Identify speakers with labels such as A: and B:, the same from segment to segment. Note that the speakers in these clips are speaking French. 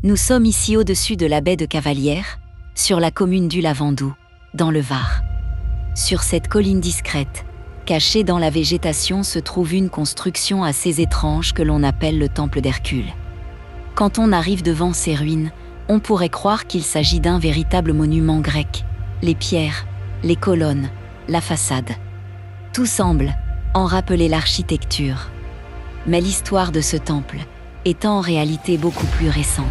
A: Nous sommes ici au-dessus de la baie de Cavalières, sur la commune du Lavandou, dans le Var. Sur cette colline discrète, cachée dans la végétation, se trouve une construction assez étrange que l'on appelle le temple d'Hercule. Quand on arrive devant ces ruines, on pourrait croire qu'il s'agit d'un véritable monument grec. Les pierres, les colonnes, la façade. Tout semble en rappeler l'architecture. Mais l'histoire de ce temple est en réalité beaucoup plus récente.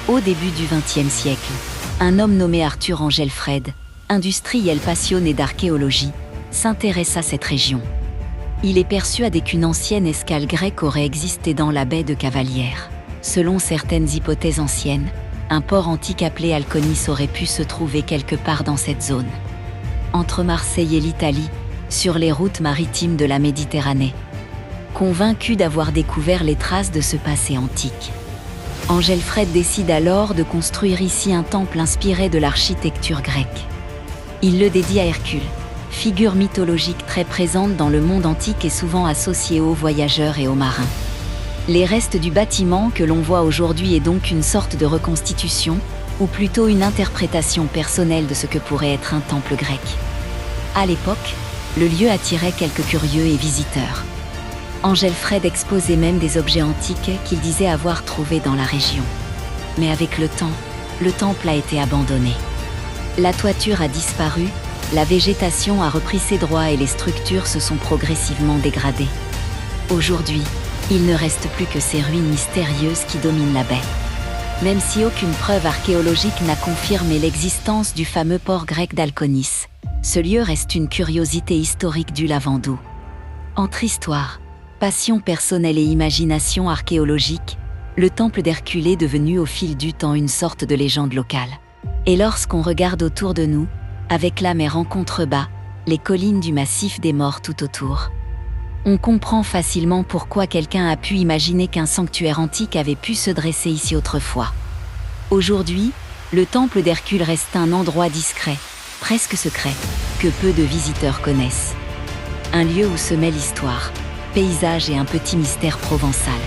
A: Au début du XXe siècle, un homme nommé Arthur Angelfred, industriel passionné d'archéologie, s'intéresse à cette région. Il est persuadé qu'une ancienne escale grecque aurait existé dans la baie de Cavalières. Selon certaines hypothèses anciennes, un port antique appelé Alconis aurait pu se trouver quelque part dans cette zone. Entre Marseille et l'Italie, sur les routes maritimes de la Méditerranée. Convaincu d'avoir découvert les traces de ce passé antique, Angelfred décide alors de construire ici un temple inspiré de l'architecture grecque. Il le dédie à Hercule, figure mythologique très présente dans le monde antique et souvent associée aux voyageurs et aux marins. Les restes du bâtiment que l'on voit aujourd'hui est donc une sorte de reconstitution, ou plutôt une interprétation personnelle de ce que pourrait être un temple grec. À l'époque, le lieu attirait quelques curieux et visiteurs. Angelfred exposait même des objets antiques qu'il disait avoir trouvés dans la région. Mais avec le temps, le temple a été abandonné. La toiture a disparu, la végétation a repris ses droits et les structures se sont progressivement dégradées. Aujourd'hui, il ne reste plus que ces ruines mystérieuses qui dominent la baie. Même si aucune preuve archéologique n'a confirmé l'existence du fameux port grec d'Alconis, ce lieu reste une curiosité historique du Lavandou. Entre histoire, passion personnelle et imagination archéologique, le temple d'Hercule est devenu au fil du temps une sorte de légende locale. Et lorsqu'on regarde autour de nous, avec la mer en contrebas, les collines du massif des Morts tout autour, on comprend facilement pourquoi quelqu'un a pu imaginer qu'un sanctuaire antique avait pu se dresser ici autrefois. Aujourd'hui, le temple d'Hercule reste un endroit discret, presque secret, que peu de visiteurs connaissent. Un lieu où se mêlent histoire, paysage et un petit mystère provençal.